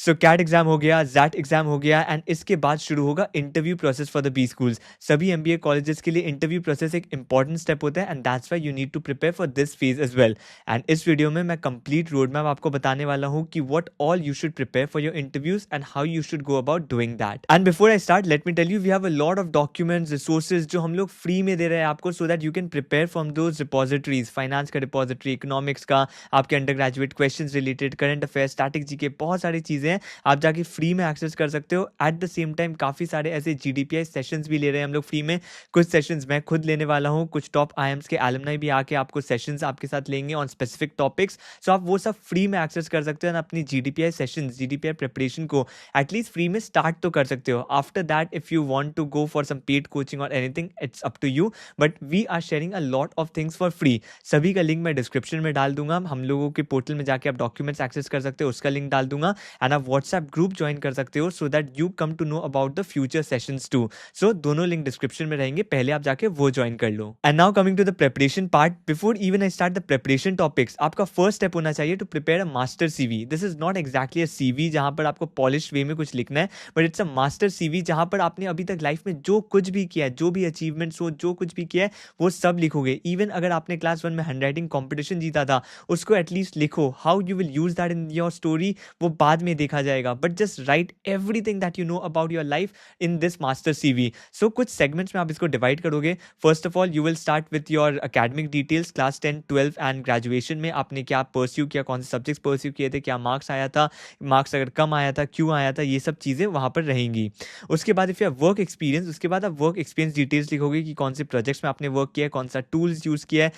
सो cat exam हो गया, jet exam हो गया एंड इसके बाद शुरू होगा interview process for the B schools. सभी एमबीए कॉलेजेस के लिए इंटरव्यू प्रोसेस एक इंपॉर्टेंट स्टेप होता है and that's why you need to prepare for this phase as well. And इस वीडियो में मैं कंप्लीट रोड मैप आपको बताने वाला हूँ कि what all you should prepare for your interviews and how you should go about doing that. And before I start let me tell you we have a lot of documents resources जो हम लोग free में दे रहे हैं आपको, so that you can prepare from those repositories. Finance का repository, economics का, आपके under graduate question related, current affair, static GK, बहुत सारी चीजें हैं आप जाके फ्री में एक्सेस कर सकते हो। एट द सेम टाइम काफी सारे ऐसे जीडीपीआई सेशंस भी ले रहे हैं हम लोग फ्री में। कुछ सेशंस मैं खुद लेने वाला हूँ, कुछ टॉप आईएम्स के एलुमनाई भी आके आपको सेशंस आपके साथ लेंगे ऑन स्पेसिफिक टॉपिक्स। सो आप वो सब फ्री में एक्सेस कर सकते हो और अपनी जीडीपीआई सेशंस, जीडीपीआई प्रिपरेशन को एटलीस्ट फ्री में स्टार्ट तो कर सकते हो। After that if you want to go for some paid coaching और anything it's up to you, but we are sharing a lot of things for free. सभी का link मैं डिस्क्रिप्शन में डाल दूंगा। हम लोगों के पोर्टल में जाके आप डॉक्यूमेंट्स एक्सेस कर सकते हो, उसका लिंक डाल दूंगा। एंड आप व्हाट्सएप ग्रुप ज्वाइन कर सकते हो so that you come to know about the future sessions too. So दोनों लिंक डिस्क्रिप्शन में रहेंगे, पहले आप जाके वो ज्वाइन कर लो। And now coming to the preparation part, before even I start the preparation topics, आपका फर्स्ट स्टेप होना चाहिए to prepare a master CV. This is not exactly a CV जहां पर आपको पॉलिश वे में कुछ लिखना है, but it's a master CV जहां पर आपने अभी तक लाइफ में जो कुछ भी किया है, जो भी अचीवमेंट्स हो, जो कुछ भी किया है, वो सब लिखोगे। इवन अगर आपने क्लास 1 में हैंड राइटिंग कॉम्पिटिशन जीता था, उसको एटलीस्ट लिखो। How you will use that in your story वो बाद में देखा जाएगा, but just write everything that you know about your life in this master CV. So कुछ सेगमेंट्स में आप इसको डिवाइड करोगे। First of all you will start with your academic details, class 10, 12 and graduation में आपने क्या परस्यू किया, कौन से सब्जेक्ट्स परस्यू किए थे, क्या मार्क्स आया था, मार्क्स अगर कम आया था क्यों आया था, ये सब चीज़ें वहाँ पर रहेंगी। उसके बाद इफ यू वर्क एक्सपीरियंस, उसके बाद आप वर्क एक्सपीरियंस डिटेल्स लिखोगे कि कौन से प्रोजेक्ट्स में आपने वर्क किया है, कौन सा टूल्स यूज़ किया है,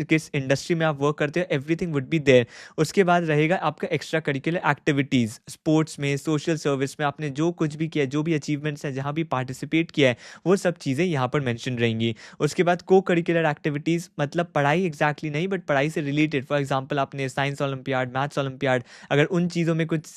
किस इंडस्ट्री में आप वर्क करते हो, एवरीथिंग वुड बी देयर। उसके बाद रहेगा आपका एक्स्ट्रा करिकुलर एक्टिविटीज़, स्पोर्ट्स में, सोशल सर्विस में आपने जो कुछ भी किया, जो भी अचीवमेंट्स हैं, जहाँ भी पार्टिसिपेट किया है, वो सब चीज़ें यहाँ पर मेंशन रहेंगी। उसके बाद को करिकुलर एक्टिविटीज़ मतलब पढ़ाई एग्जैक्टली नहीं, बट पढ़ाई से रिलेटेड। फॉर एग्जाम्पल आपने साइंस ओलंपियाड, मैथ्स ओलंपियाड, अगर उन चीज़ों में कुछ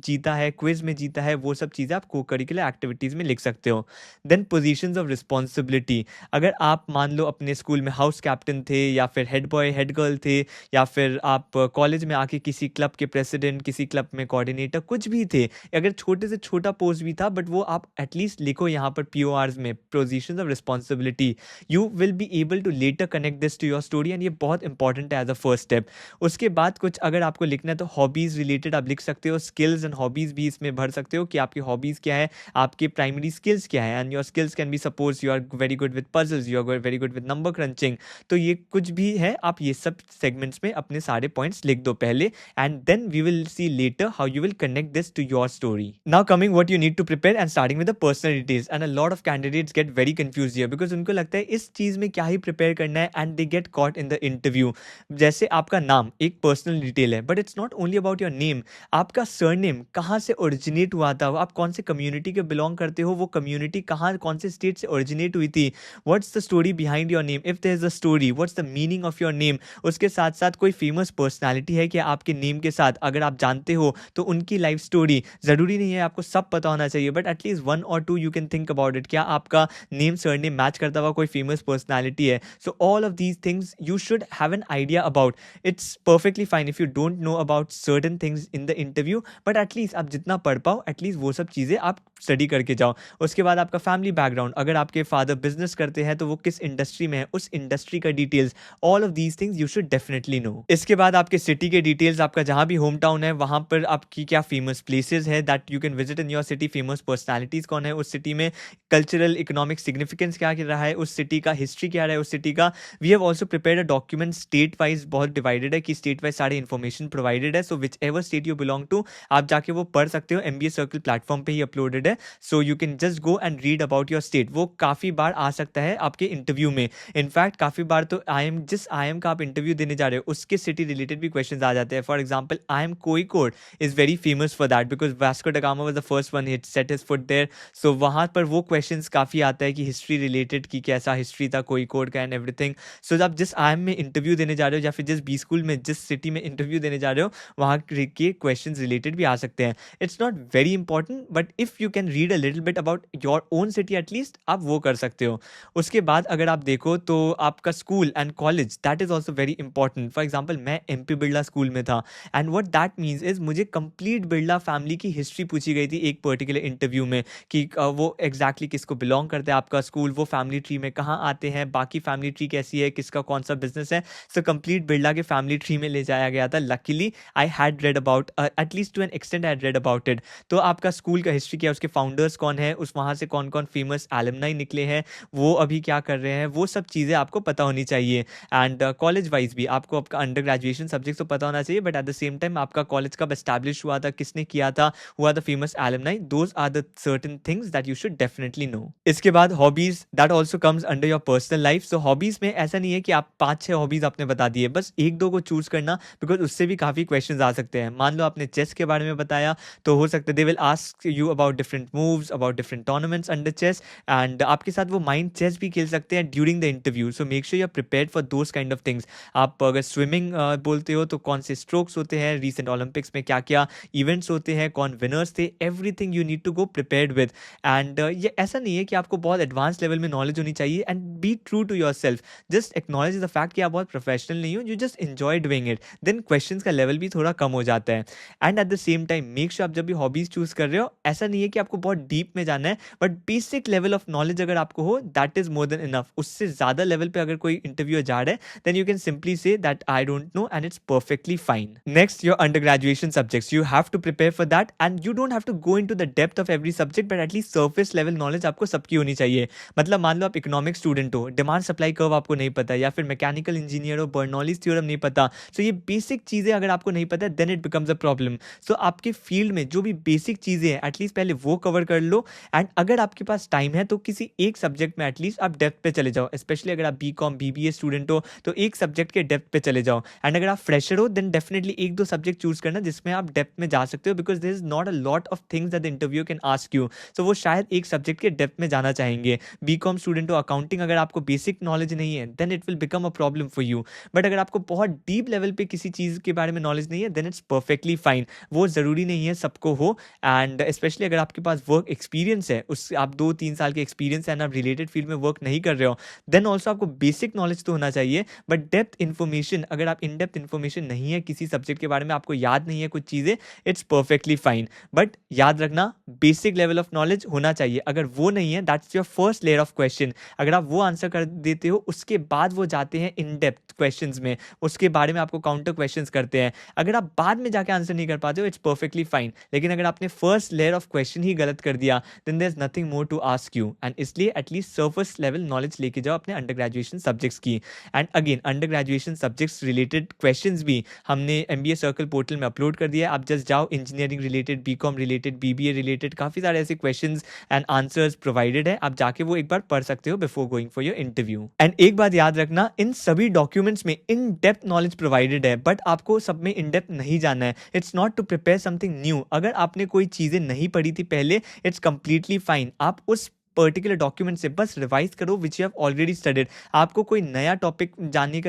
जीता है, क्विज में जीता है, वो सब चीज़ें आप को करिकुलर एक्टिविटीज़ में लिख सकते हो। देन पोजीशंस ऑफ रिस्पॉन्सिबिलिटी, अगर आप मान लो अपने स्कूल में हाउस कैप्टन थे, या फिर हेड बॉय हेड गर्ल थे, या फिर आप कॉलेज में आके किसी क्लब के प्रेसिडेंट, किसी क्लब में कोऑर्डिनेटर, कुछ भी थे, अगर छोटे से छोटा पोस्ट भी था, बट वो आप एटलीस्ट लिखो यहाँ पर पीओआरस में, positions of responsibility. You will be able to later connect this to your story and ये बहुत इंपॉर्टेंट है एज अ फर्स्ट स्टेप। उसके बाद कुछ अगर आपको लिखना है तो हॉबीज़ रिलेटेड आप लिख सकते हो, स्किल्स एंड हॉबीज़ भी इसमें भर सकते हो कि आपकी हॉबीज़ क्या है, आपके प्राइमरी स्किल्स क्या है। And your skills can be suppose you are very good with puzzles, you are very good with number crunching, तो ये कुछ भी है, आप ये सब सेगमेंट्स में अपने सारे पॉइंट्स लिख दो पहले, and then we will see later how you will connect this to your story. Now coming what you need to prepare and starting with the personal details, and a lot of candidates get very confused here because उनको लगता है इस चीज में क्या ही prepare करना है and they get caught in the interview। जैसे आपका नाम एक पर्सनल डिटेल है, but it's not only about your name. आपका सरनेम कहाँ से ओरिजिनेट हुआ था, आप कौन से कम्युनिटी के बिलोंग करते हो, वो कम्युनिटी कहाँ, कौन से स्टेट से ओरिजिनेट हुई थी, what's the story behind your name, if there is a story, what's the meaning of your name. उसके साथ साथ कोई फेमस पर्सनैलिटी है क्या आपके नेम के साथ, अगर आप जानते हो तो उनकी लाइफ स्टोरी। जरूरी नहीं है आपको सब पता होना चाहिए, बट एटलीस्ट 1 और 2 you can think about it. क्या आपका नेम सरनेम मैच करता हुआ कोई फेमस पर्सनैलिटी है? So all of these things you should have an idea about. It's perfectly fine if you don't know about certain things in the interview, but at least आप जितना पढ़ पाओ at least वो सब चीज़ें आप स्टडी करके जाओ। उसके बाद आपका फैमिली बैकग्राउंड, अगर आपके फादर बिजनेस करते हैं तो वो किस इंडस्ट्री में है, उस इंडस्ट्री का details, all of these things you should definitely know. इसके बाद आपके सिटी के डिटेल्स, आपका जहां भी होम टाउन है वहां पर आपकी क्या फेमस प्लेसेस है that you can visit in your city, famous personalities कौन है उस सिटी में, कल्चरल इकोनॉमिक सिग्निफिकेंस क्या रहा है उस सिटी का, हिस्ट्री क्या रहा है उस सिटी का। We have also prepared a document state wise, बहुत डिवाइडेड है कि स्टेट वाइज सारी इन्फॉर्मेशन प्रोवाइडेड है। So whichever state you belong to आप जाके वो पढ़ सकते हो, एमबीए सर्कल प्लेटफॉर्म पे ही अपलोडेड है। So you can just go and read about your state. वो काफ़ी बार आ सकता है आपके इंटरव्यू में। इनफैक्ट काफ़ी बार तो जिस आई का आप इंटरव्यू देने जा रहे हो उसके सिटी रिलेटेड भी क्वेश्चन आ जाते हैं। For example I M Kozhikode is very famous for that because Vasco da Gama was the first one hit set his foot there. सो वहाँ पर वो क्वेश्चंस काफ़ी आता है कि हिस्ट्री रिलेटेड की कैसा हिस्ट्री था कोईकोड का एंड एवरीथिंग। सो आप जिस आई में इंटरव्यू देने जा रहे हो या फिर जिस बी स्कूल में जिस सिटी में इंटरव्यू देने जा रहे हो वहाँ के क्वेश्चन रिलेटेड भी आ सकते हैं। It's not very important but if you can read a little bit about your own city at least आप वो कर सकते हो। उसके बाद अगर आप देखो तो आपका school and college that is also very important. For example मैं MP बिरला स्कूल में था and what that means is मुझे कंप्लीट कंप्लीट बिरला फैमिली की हिस्ट्री पूछी गई थी एक पर्टिकुलर इंटरव्यू में कि वो एग्जैक्टली किसको बिलोंग करता है आपका स्कूल, वो फैमिली ट्री में कहाँ आते हैं, बाकी फैमिली ट्री कैसी है, किसका कौन सा बिजनेस है। सो कंप्लीट बिरला के फैमिली ट्री में ले जाया गया था। Luckily I had read about, at least to an extent I had read about it. तो आपका स्कूल का हिस्ट्री क्या है, उसके फाउंडर्स कौन है, उस वहाँ से कौन कौन फेमस एलुमनाई निकले हैं, वो अभी क्या कर रहे हैं, वो सब चीज़ें आपको पता होनी चाहिए। एंड कॉलेज वाइज भी आपको आपका अंडर ग्रेजुएशन सब्जेक्ट तो पता होना चाहिए, but at the same time आपका कॉलेज कब एस्टैब्लिश हुआ था, किसने किया था, who are the famous alumni, those are the certain things that you should definitely know. इसके बाद hobbies, that also comes under your personal life. So hobbies में ऐसा नहीं है कि आप 5-6 हॉबीज आपने बता दिए, बस 1-2 को चूज करना, बिकॉज उससे भी काफी क्वेश्चंस आ सकते हैं। मान लो आपने चेस के बारे में बताया, तो हो सकता है they will ask you about different moves, about different tournaments under chess, and आपके साथ वो माइंड चेस भी खेल सकते हैं during the interview. So make sure you are prepared for those kind of things. आप अगर स्विमिंग बोलते हो तो कौन से स्ट्रोक्स होते हैं, रिसेंट ओलंपिक्स में क्या क्या इवेंट्स होते हैं, कौन विनर्स थे, everything you need to go prepared with. And ये ऐसा नहीं है कि आपको बहुत एडवांस लेवल में नॉलेज होनी चाहिए, and be true to yourself, just acknowledge the fact कि आप बहुत प्रोफेशनल नहीं हो, you just enjoy doing it, then questions का लेवल भी थोड़ा कम हो जाता है। And at the same time make sure आप जब भी हॉबीज चूज कर रहे हो, ऐसा नहीं है कि आपको बहुत डीप में जाना है, but basic level of knowledge अगर आपको हो, that is more than enough. उससे ज्यादा लेवल पे अगर कोई इंटरव्यू जा रहा है, then you can simply say that I don't know, and it's perfectly fine. Next, your undergraduation subjects. You have to prepare for that, and you don't have to go into the depth of every subject, but at least surface level knowledge आपको सबकी होनी चाहिए। मतलब मान लो आप economic student हो, demand supply curve आपको नहीं पता, या फिर मैकेनिकल इंजीनियर हो, बर्नौलीज थ्योरम नहीं पता, सो ये बेसिक चीजें अगर आपको नहीं पता है, then it becomes a problem. So आपके फील्ड में जो भी बेसिक चीजें हैं, एटलीस्ट पहले वो कवर कर लो, एंड अगर आपके पास टाइम है तो किसी एक सब्जेक्ट में एटलीस्ट आप डेप्थ पे चले जाओ। स्पेशली अगर आप बीकॉम बीबीए स्टूडेंट हो, तो एक सब्जेक्ट के डेप्थ पे चले जाओ, एंड अगर आप फ्रेशर हो, देन डेफिनेटली 1-2 सब्जेक्ट चूज करना जिसमें आप डेप्थ में जा सकते हो, because there is not a lot of things that the interview can ask you. So वो शायद एक सब्जेक्ट के डेप्थ में जाना चाहेंगे। बीकॉम स्टूडेंट हो, अकाउंटिंग अगर आपको बेसिक नॉलेज नहीं है, then it will become a problem for you. But अगर आपको बहुत डीप लेवल पे किसी चीज के बारे में नॉलेज नहीं है, देन इट्स परफेक्टली फाइन। वो जरूरी नहीं है सबको हो, एंड स्पेशली अगर आपके पास वर्क एक्सपीरियंस है, उस आप 2-3 साल के एक्सपीरियंस है, आप रिलेटेड फील्ड में वर्क नहीं कर रहे हो, देन ऑल्सो आपको बेसिक नॉलेज तो होना चाहिए, बट डेप्थ इन्फॉर्मेशन, अगर आप इन डेप्थ इन्फॉर्मेशन नहीं है किसी सब्जेक्ट के बारे में, आपको याद नहीं है कुछ चीजें, इट्स परफेक्टली फाइन। बट याद रखना, बेसिक लेवल ऑफ नॉलेज होना चाहिए। अगर वो नहीं है, that's your first layer of question. अगर आप वो आंसर कर देते हो, उसके बाद वो जाते हैं इन डेप्थ क्वेश्चंस में, उसके बारे में आपको काउंटर क्वेश्चंस करते हैं। अगर आप बाद में जाके आंसर नहीं कर पाते हो, इट्स परफेक्टली फाइन। लेकिन अगर आपने फर्स्ट लेयर ऑफ क्वेश्चन ही गलत कर दिया, then there is nothing more to ask you, and इसलिए एटलीस्ट सर्फेस लेवल नॉलेज लेके जाओ अपने अंडर ग्रेजुएशन सब्जेक्ट्स की। And again, under graduation subjects related questions भी हमने एमबीए सर्कल पोर्टल में अपलोड कर दिया है। आप जस्ट जाओ, engineering related, BCom related, BBA related, काफी सारे ऐसे क्वेश्चंस एंड आंसर्स प्रोवाइडेड है, आप जाके वो एक बार पढ़ सकते हो before going for your interview. And एक बात याद रखना, इन सभी डॉक्यूमेंट्स में इन डेप्थ नॉलेज प्रोवाइडेड है, बट आपको सब में इन डेप्थ नहीं जाना है। It's not to prepare something new. अगर आपने कोई चीजें नहीं पढ़ी थी पहले, इट्स कंप्लीटली फाइन। आप उस पर्टिकुलर डॉक्यूमेंट से बस रिवाइज करो which you have already studied. आपको कोई नया टॉपिक जानने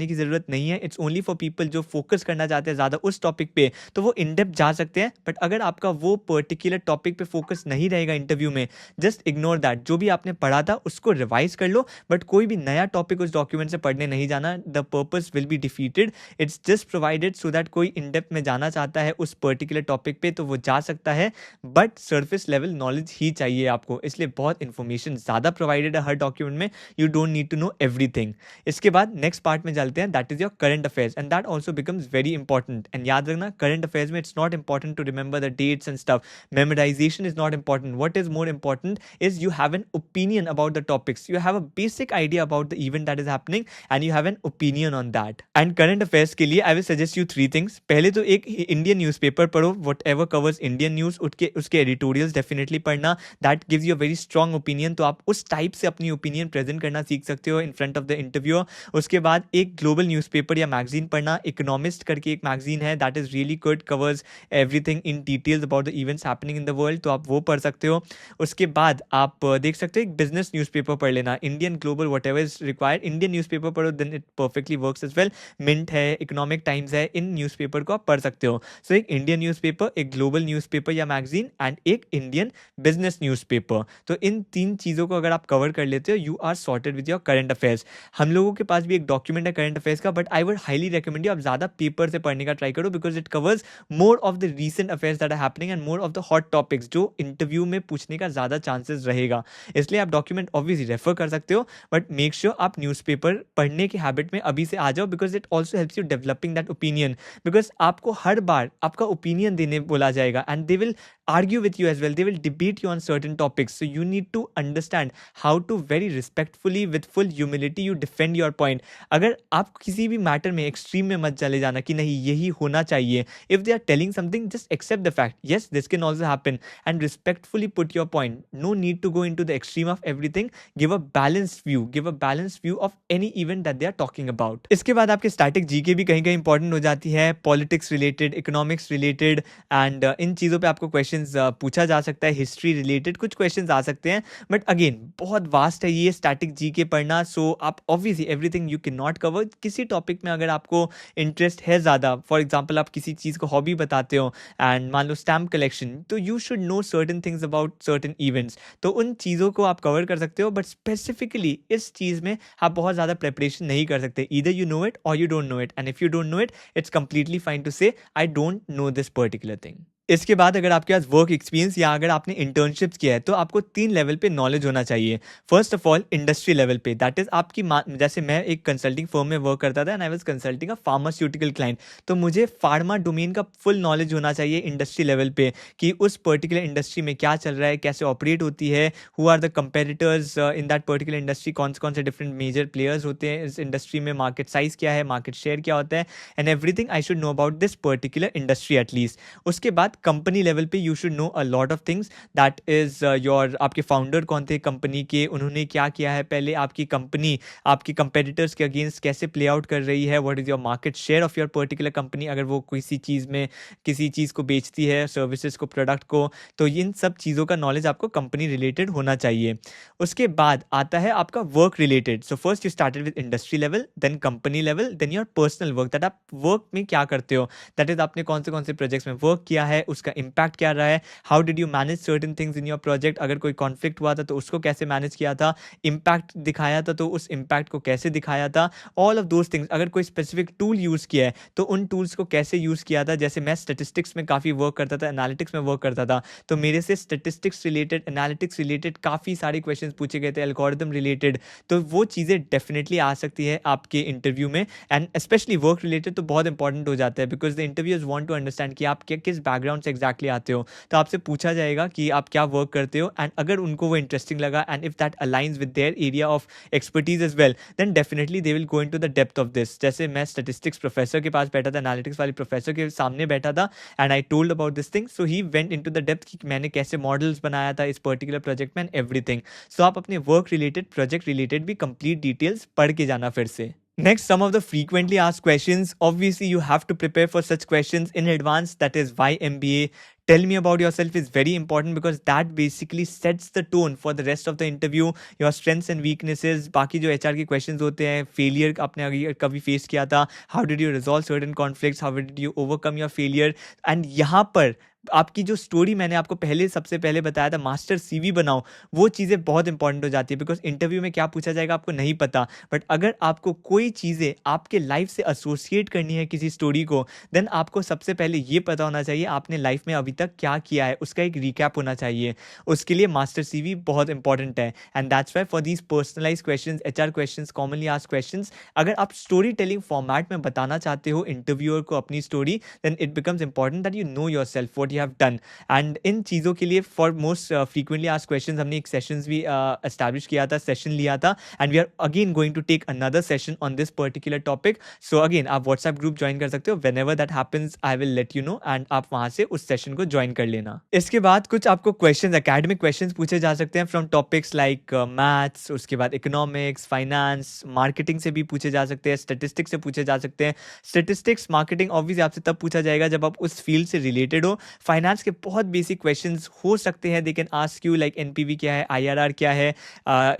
की जरूरत नहीं है। इट्स ओनली फॉर पीपल जो फोकस करना चाहते हैं ज्यादा उस टॉपिक पे, तो वो इन डेप्थ जा सकते हैं। बट अगर आपका वो पर्टिकुलर टॉपिक पे फोकस नहीं रहेगा इंटरव्यू में, जस्ट इग्नोर दैट। जो भी आपने पढ़ा था उसको रिवाइज कर लो, बट कोई भी नया टॉपिक उस डॉक्यूमेंट से पढ़ने नहीं जाना। The purpose will be defeated. It's just provided so that कोई इन डेप्थ में जाना चाहता है उस पर्टिकुलर टॉपिक पे तो वो जा सकता है, बट सर्फेस लेवल नॉलेज ही चाहिए आपको। इसलिए बहुत इंफॉर्मेशन ज्यादा प्रोवाइडेड है हर डॉक्यूमेंट में, you don't need to know everything. इसके बाद नेक्स्ट पार्ट में चलते हैं, that is your current affairs, and that also becomes very important. And याद रखना, करंट अफेयर्स में it's not important to remember the dates and stuff, memorization is not important. What is more important is you have an opinion about the topics, you have a basic idea about the event that is happening, and you have an opinion on that. And current affairs के लिए I will suggest you 3 things. पहले तो एक Indian newspaper पढ़ो, whatever covers Indian news, उसके editorials definitely पढ़ना, that gives you a very strong opinion. तो आप उस टाइप से अपनी ओपिनियन प्रेजेंट करना सीख सकते हो in front of the interviewer. उसके बाद एक ग्लोबल न्यूज़पेपर या मैगजीन पढ़ना, इकोनॉमिस्ट करके एक मैगजीन है, that is really good, covers everything in details about the events happening in the world, तो आप वो पढ़ सकते हो। उसके बाद आप देख सकते हो एक बिजनेस न्यूज़पेपर पढ़ लेना, Indian, global, whatever is required. Indian newspaper पढ़ो, then it perfectly works as well. Mint है, इकोनॉमिक टाइम्स है, इन न्यूज़पेपर को आप पढ़ सकते हो। सो एक इंडियन न्यूज़पेपर, एक ग्लोबल न्यूज़पेपर या मैगजीन, एंड एक इंडियन बिजनेस न्यूज़पेपर। तो इन इन 3 चीज़ों को अगर आप कवर कर लेते हो, you are sorted with your current affairs. हम लोगों के पास भी एक डॉक्यूमेंट है करंट अफेयर्स का, but I would highly recommend you आप ज़्यादा पेपर से पढ़ने का ट्राई करो, because it covers more of the recent affairs that are happening and more of the hot topics जो इंटरव्यू में पूछने का ज़्यादा चांसेस रहेगा। इसलिए आप डॉक्यूमेंट ऑब्वियसली रेफर कर सकते हो, बट मेक श्योर आप न्यूज़पेपर पढ़ने की हैबिट में अभी से आ जाओ, because it also helps you developing that opinion. Because आपको हर बार आपका ओपिनियन देने बोला जाएगा, and they will argue with you as well, they will debate you on certain topics, so you need to understand how to very respectfully with full humility you defend your point. अगर आप किसी भी matter में extreme में मत चले जाना कि नहीं यही होना चाहिए, if they are telling something just accept the fact yes this can also happen and respectfully put your point. No need to go into the extreme of everything. Give a balanced view of any event that they are talking about. इसके बाद आपके static GK भी कहीं कहीं important हो जाती है, politics related, economics related, and in चीज़ों पे आपको क्वेश्चंस पूछा जा सकता है, हिस्ट्री रिलेटेड कुछ क्वेश्चंस आ सकते हैं, बट अगेन बहुत वास्ट है ये स्टैटिक जीके पढ़ना, सो आप obviously everything you can not cover. किसी टॉपिक में अगर आपको इंटरेस्ट है ज़्यादा, फॉर एग्जाम्पल आप किसी चीज़ को हॉबी बताते हो एंड मान लो स्टैम्प कलेक्शन, तो you should know certain things about certain events, तो उन चीज़ों को आप कवर कर सकते हो, बट स्पेसिफिकली इस चीज़ में आप बहुत ज़्यादा प्रेपरेशन नहीं कर सकते। ईदर यू नो इट और you don't know it, and if you don't know it it's completely fine to say I don't know this particular thing. इसके बाद अगर आपके पास वर्क एक्सपीरियंस या अगर आपने इंटर्नशिप्स किया है, तो आपको 3 लेवल पे नॉलेज होना चाहिए। First of all industry level पे, दैट इज आपकी जैसे मैं एक कंसल्टिंग फर्म में वर्क करता था and I was consulting a pharmaceutical client, तो मुझे फार्मा डोमेन का फुल नॉलेज होना चाहिए इंडस्ट्री लेवल पे कि उस पर्टिकुलर इंडस्ट्री में क्या चल रहा है, कैसे ऑपरेट होती है, who are the competitors in that particular industry, कौन से डिफरेंट मेजर प्लेयर्स होते हैं इस इंडस्ट्री में, मार्केट साइज क्या है, मार्केट शेयर क्या होता है, and everything I should know about this particular industry at least. उसके बाद कंपनी लेवल पे you should no a lot of things, that is your आपके फाउंडर कौन थे कंपनी के, उन्होंने क्या किया है पहले, आपकी कंपनी आपकी कंपेटिटर्स के अगेंस्ट कैसे प्ले आउट कर रही है, what is your market share of your particular company, अगर वो किसी चीज़ में किसी चीज़ को बेचती है, सर्विसेज को, प्रोडक्ट को, तो इन सब चीज़ों का नॉलेज आपको कंपनी रिलेटेड होना चाहिए। उसके बाद आता है आपका work related, so first you started with industry level, then company level, then your personal work, दैट आप वर्क में क्या करते हो, दैट इज आपने कौन से प्रोजेक्ट्स में वर्क किया है, उसका इम्पैक्ट क्या रहा है, how did you manage certain things in your project, अगर कोई कॉन्फ्लिक्ट हुआ था तो उसको कैसे मैनेज किया था, इम्पैक्ट दिखाया था तो उस इम्पैक्ट को कैसे दिखाया था, ऑल ऑफ दोज थिंग्स। अगर कोई स्पेसिफिक टूल यूज़ किया है तो उन टूल्स को कैसे यूज़ किया था, जैसे मैं स्टेटिस्टिक्स में काफ़ी वर्क करता था, एनालिटिक्स में वर्क करता था, तो मेरे से स्टेटिस्टिक्स रिलेटेड, एनालिटिक्स रिलेटेड काफ़ी सारे क्वेश्चन पूछे गए थे, एल्गोरिथम रिलेटेड, तो वो चीज़ें डेफिनेटली आ सकती है आपके इंटरव्यू में, एंड स्पेशली वर्क रिलेटेड तो बहुत इंपॉर्टेंट हो जाता है, because the interviewers want to understand कि आप किस बैकग्राउंड से एक्जैक्टली आते हो, तो आपसे पूछा जाएगा कि आप क्या वर्क करते हो, एंड अगर उनको वो इंटरेस्टिंग लगा and if that aligns with their area of expertise as well, then definitely they will go into the depth of this. जैसे मैं स्टैटिस्टिक्स प्रोफेसर के पास बैठा था, एनालिटिक्स वाले प्रोफेसर के सामने बैठा था, and I told about this thing, so he went into the depth कि मैंने कैसे मॉडल्स बनाया था इस पर्टिकुलर प्रोजेक्ट में एंड एवरीथिंग। सो आप अपने वर्क रिलेटेड, प्रोजेक्ट रिलेटेड भी कंप्लीट डिटेल्स पढ़ के जाना फिर से। Next, some of the frequently asked questions. Obviously, you have to prepare for such questions in advance. That is why MBA. Tell me about yourself is very important because that basically sets the tone for the rest of the interview. Your strengths and weaknesses. बाकी जो HR के questions होते हैं, failure आपने कभी face किया था, how did you resolve certain conflicts, how did you overcome your failure, and यहाँ पर आपकी जो स्टोरी मैंने आपको सबसे पहले बताया था, मास्टर सीवी बनाओ, वो चीज़ें बहुत इंपॉर्टेंट हो जाती है, बिकॉज इंटरव्यू में क्या पूछा जाएगा आपको नहीं पता, बट अगर आपको कोई चीज़ें आपके लाइफ से एसोसिएट करनी है किसी स्टोरी को, देन आपको सबसे पहले ये पता होना चाहिए आपने लाइफ में अभी तक क्या किया है, उसका एक रिकैप होना चाहिए। उसके लिए मास्टर सीवी बहुत इंपॉर्टेंट है, and that's why for these personalize questions, HR questions, commonly asked questions, अगर आप स्टोरी टेलिंग फॉर्मेट में बताना चाहते हो इंटरव्यूअर को अपनी story, then it becomes important that you know yourself, what you have done, and इन चीज़ों के लिए for most frequently asked questions हमने एक सेशंस भी एस्टैब्लिश किया था, सेशन लिया था, and we are again going to take another session on this particular topic. So again आप व्हाट्सएप ग्रुप ज्वाइन कर सकते हो, whenever that happens I will let you know, and आप वहाँ से उस सेशन को ज्वाइन कर लेना। इसके बाद कुछ आपको क्वेश्चन, एकेडमिक क्वेश्चन पूछे जा सकते हैं फ्रॉम टॉपिक्स लाइक मैथ्स, उसके बाद इकोनॉमिक्स, फाइनेंस, मार्केटिंग से भी पूछे जा सकते हैं, स्टेटिस्टिक्स से पूछे जा सकते हैं। स्टेटिस्टिक्स, मार्केटिंग ऑब्वियसली आपसे तब पूछा जाएगा जब आप उस फील्ड से रिलेटेड हो, फाइनेंस के बहुत बेसिक क्वेश्चंस हो सकते हैं, they can ask you like NPV क्या है, आईआरआर क्या है,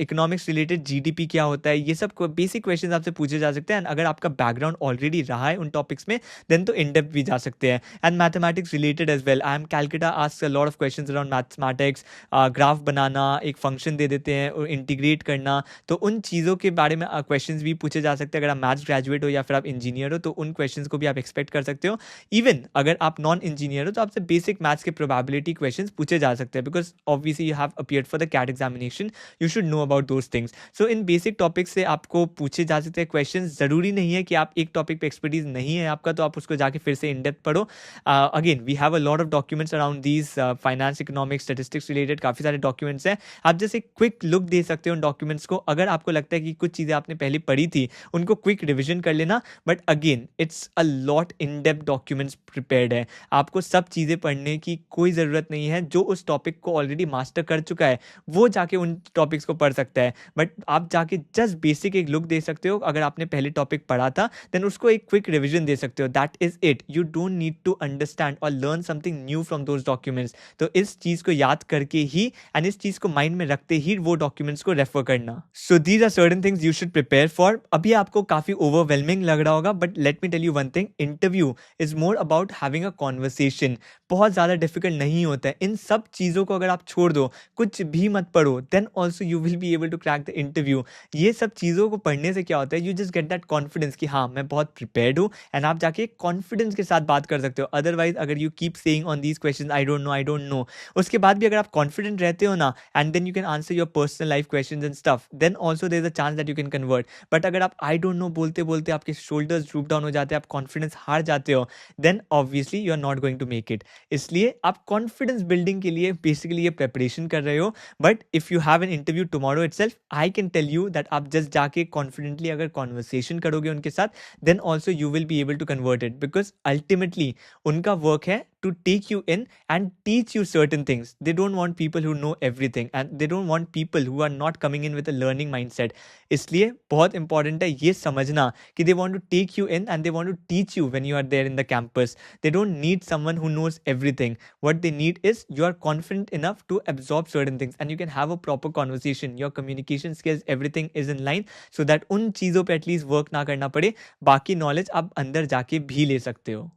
इकोनॉमिक्स रिलेटेड जीडीपी क्या होता है, ये सब बेसिक क्वेश्चंस आपसे पूछे जा सकते हैं। एंड अगर आपका बैकग्राउंड ऑलरेडी रहा है उन टॉपिक्स में देन तो इन डेप्थ भी जा सकते हैं। And mathematics related as well, I M Calcutta asks a lot of questions around mathematics, graph बनाना, एक फंक्शन दे देते हैं और इंटीग्रेट करना, तो उन चीज़ों के बारे में क्वेश्चंस भी पूछे जा सकते हैं। अगर आप मैथ्स ग्रेजुएट हो या फिर आप इंजीनियर हो तो उन क्वेश्चंस को भी आप एक्सपेक्ट कर सकते हो। इवन अगर आप नॉन इंजीनियर हो तो आपसे बेसिक मैथ्स के प्रोबेबिलिटी क्वेश्चंस पूछे जा सकते हैं, because obviously you have appeared for the CAT examination, you should know about those things. So इन बेसिक टॉपिक्स से आपको पूछे जा सकते हैं क्वेश्चन। ज़रूरी नहीं है कि आप एक टॉपिक पे एक्सपर्टीज नहीं है आपका तो आप उसको जाके फिर से इन डेप्थ पढ़ो। Again we have a lot of documents around these finance, economics, statistics related काफ़ी सारे डॉक्यूमेंट्स हैं। आप जैसे क्विक लुक दे सकते हो उन डॉक्यूमेंट्स को। अगर आपको लगता है कि कुछ चीज़ें आपने पहले पढ़ी थी उनको क्विक रिविजन कर लेना, but again it's a lot in depth documents prepared है। आपको सब चीज़ें पढ़ने की कोई ज़रूरत नहीं है। जो उस टॉपिक को ऑलरेडी मास्टर कर चुका है वो जाके उन टॉपिक्स को पढ़ सकता है, बट आप जाके जस्ट बेसिक एक लुक दे सकते हो। अगर आपने पहले टॉपिक पढ़ा था देन उसको एक क्विक रिविजन दे सकते हो। That is it. You don't need to understand और learn something new from those documents. तो इस चीज़ को याद करके ही एंड इस चीज़ को माइंड में रखते ही वो डॉक्यूमेंट्स को रेफर करना। So these are certain things you should prepare for. अभी आपको काफ़ी ओवरवेलमिंग लग रहा होगा, but let me tell you one thing, interview is more about having a conversation. बहुत ज़्यादा डिफिकल्ट नहीं होता है। इन सब चीज़ों को अगर आप छोड़ दो, कुछ भी मत पढ़ो, then also you will be able to crack the interview. ये सब चीज़ों को पढ़ने से क्या होता है, you just get that confidence कि हाँ मैं बहुत प्रिपेयर्ड हूँ, एंड आप जाके कॉन्फिडेंस के साथ बात कर सकते हो। अदरवाइज अगर you keep saying on these question I don't know, I don't know, उसके बाद भी अगर आप कॉन्फिडेंट रहते हो ना, and then you can answer your personal life question and stuff, then also there is a chance that you can convert. But अगर आप आई डोंट नो बोलते बोलते आपके शोल्डर्स ड्रूप डाउन हो जाते हैं, आप कॉन्फिडेंस हार जाते हो, then obviously you are not going to make it. इसलिए आप कॉन्फिडेंस बिल्डिंग के लिए बेसिकली ये प्रेपरेशन कर रहे हो। But if you have an interview tomorrow itself, I can tell you that आप जस्ट जाके कॉन्फिडेंटली अगर कॉन्वर्सेशन करोगे उनके साथ, then also you will be able to convert it, because ultimately उनका वर्क है to take you in and teach you certain things. They don't want people who know everything, and they don't want people who are not coming in with a learning mindset. इसलिए बहुत important है ये समझना कि they want to take you in and they want to teach you when you are there in the campus. They don't need someone who knows everything. What they need is you are confident enough to absorb certain things and you can have a proper conversation. Your communication skills, everything is in line so that उन चीज़ों पे at least work ना करना पड़े, बाकी knowledge आप अंदर जाके भी ले सकते हो।